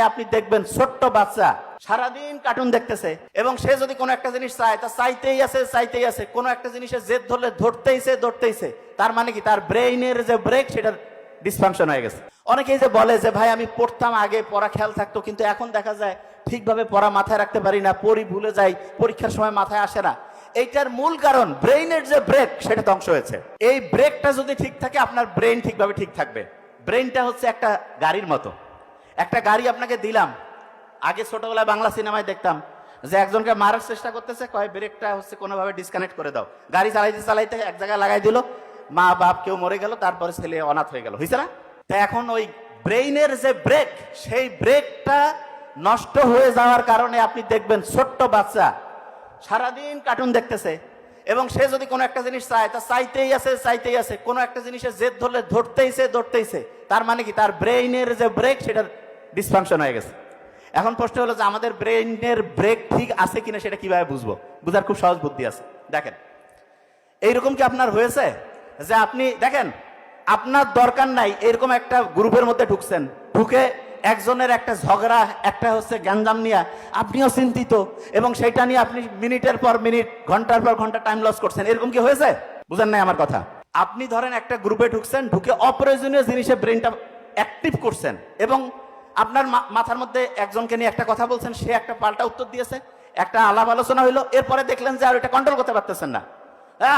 আপনি দেখবেন ছোট্ট বাচ্চা সারাদিন কার্টুন দেখতেছে এবং সে যদি কোনো একটা জিনিস চায় তা চাইতেই আছে কোনো একটা জিনিসের জেদ ধরলে ধরতেইছে তার মানে কি তার ব্রেইনের যে ব্রেক সেটা ডিসফাংশন হয়ে গেছে। অনেকেই যে বলে যে ভাই আমি পড়তাম আগে পড়া খেয়াল থাকতো কিন্তু এখন দেখা যায় ঠিকভাবে পড়া মাথায় রাখতে পারি না, পড়ি ভুলে যাই, পরীক্ষার সময় মাথায় আসে না। এইটার মূল কারণ ব্রেইনের যে ব্রেক সেটা ধ্বংস হয়েছে। এই ব্রেকটা যদি ঠিক থাকে আপনার ব্রেইন ঠিকভাবে ঠিক থাকবে। ব্রেইনটা হচ্ছে একটা গাড়ির মতো। একটা গাড়ি আপনাকে দিলাম, আগে ছোটবেলায় বাংলা সিনেমায় দেখতাম যে একজনকে মারার চেষ্টা করতেছে, কয় ব্রেকটা হচ্ছে কোনোভাবে ডিসকানেক্ট করে দাও। গাড়ি চালাইতে এক জায়গায় লাগাই দিল, মা বাপ কেউ মরে গেল, তারপরে ছেলে অনাথ হয়ে গেল, হয়েছে না? তাই এখন ওই ব্রেইনের যে ব্রেক সেই ব্রেকটা নষ্ট হয়ে যাওয়ার কারণে আপনি দেখবেন ছোট্ট বাচ্চা সারাদিন কার্টুন দেখতেছে এবং সে যদি কোনো একটা জিনিস চায় তা চাইতেই আছে কোনো একটা জিনিসের জেদ ধরলে ধরতেইছে তার মানে কি তার ব্রেইনের যে ব্রেক সেটা ডিসফাংশন হয়ে গেছে। এখন প্রশ্ন হলো যে আমাদের ব্রেইনের ব্রেক ঠিক আছে কিনা সেটা কিভাবে বুঝবো? বুঝার খুব সহজ বুদ্ধি আছে। দেখেন, এইরকম কি আপনার হয়েছে যে আপনি দেখেন আপনার দরকার নাই এরকম একটা গ্রুপের মধ্যে ঢুকে একজনের একটা ঝগড়া, একটা হচ্ছে গ্যাঞ্জাম নিয়ে আপনিও চিন্তিত এবং সেটা নিয়ে আপনি মিনিটের পর মিনিট ঘন্টার পর ঘন্টা টাইম লস করছেন, এরকম কি হয়েছে? বুঝেন নাই আমার কথা? আপনি ধরেন একটা গ্রুপে ঢুকে অপ্রয়োজনীয় জিনিসে ব্রেনটা অ্যাক্টিভ করছেন এবং আপনার মাথার মধ্যে একজনকে নিয়ে একটা কথা বলছেন, সে একটা পাল্টা উত্তর দিয়েছে, একটা আলাপ আলোচনা হইলো, এরপরে দেখলেন যে আর এটা কন্ট্রোল করতে পারতেছেন না,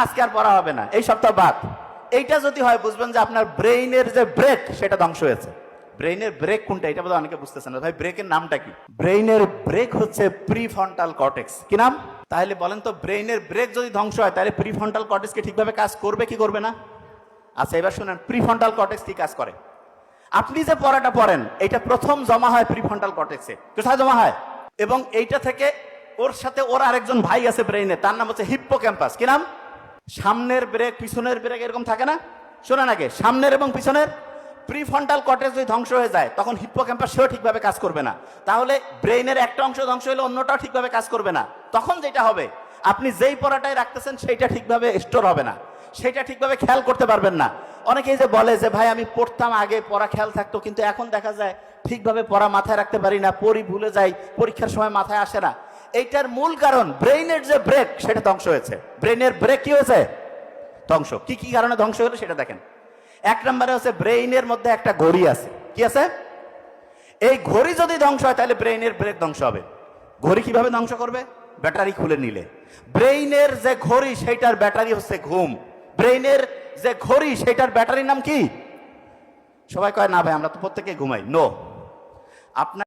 আজকে আর পড়া হবে না, এই সপ্তাহ বাদ। এইটা যদি হয় বুঝবেন যে আপনার ব্রেইনের যে ব্রেক সেটা ধ্বংস হয়েছে। ব্রেইনের ব্রেক কোনটা এটা বোধহয় অনেকে বুঝতেছেন না। ভাই ব্রেকের নামটা কি? ব্রেইনের ব্রেক হচ্ছে প্রিফ্রন্টাল কর্টেক্স। কি নাম? তাহলে বলেন তো, ব্রেইনের ব্রেক যদি ধ্বংস হয় তাহলে প্রিফ্রন্টাল কর্টেক্সকে ঠিকভাবে কাজ করবে কি করবে না? আচ্ছা এবার শুনেন, প্রিফ্রন্টাল কর্টেক্স কি কাজ করে। আপনি যে পড়াটা পড়েন এটা প্রথম জমা হয় প্রিফ্রন্টাল কর্টেক্সে। কোথায় জমা হয়? এবং এইটা থেকে ওর সাথে ওর আরেকজন ভাই আছে ব্রেইনে, তার নাম হচ্ছে হিপ্পোক্যাম্পাস। কি নাম? সামনের ব্রেক পিছনের ব্রেক এরকম থাকে না? শোনেন আগে, সামনের এবং পিছনের প্রিফ্রন্টাল কর্টেক্স যদি ধ্বংস হয়ে যায় তখন হিপ্পোক্যাম্পাস সেও ঠিকভাবে কাজ করবে না। তাহলে ব্রেইনের একটা অংশ ধ্বংস হলে অন্যটাও ঠিকভাবে কাজ করবে না। তখন যেটা হবে, আপনি যেই পড়াটাই রাখতেছেন সেইটা ঠিকভাবে স্টোর হবে না, সেটা ঠিকভাবে খেয়াল করতে পারবেন না। অনেকেই যে বলে যে ভাই আমি পড়তাম আগে পড়া খেয়াল থাকতো কিন্তু এখন দেখা যায় ঠিকভাবে পড়া মাথায় রাখতে পারি না, পড়ি ভুলে যাই, পরীক্ষার সময় মাথায় আসে না। এইটার মূল কারণ ব্রেইনের যে ব্রেক সেটা ধ্বংস হয়েছে। ব্রেইনের ব্রেক কি হয়েছে? ধ্বংস। কি কি কারণে ধ্বংস হলো সেটা দেখেন। এক নম্বরে হচ্ছে ব্রেইনের মধ্যে একটা ঘড়ি আছে। কি আছে? এই ঘড়ি যদি ধ্বংস হয় তাহলে ব্রেইনের ব্রেক ধ্বংস হবে। ঘড়ি কিভাবে ধ্বংস করবে? ব্যাটারি খুলে নিলে। ব্রেইনের যে ঘড়ি সেইটার ব্যাটারি হচ্ছে ঘুম। ব্রেইনের যে ঘড়ি সেইটার ব্যাটারির নাম কি? সবাই কয় না ভাই আমরা তো প্রত্যেকে ঘুমাই। নো, আপনার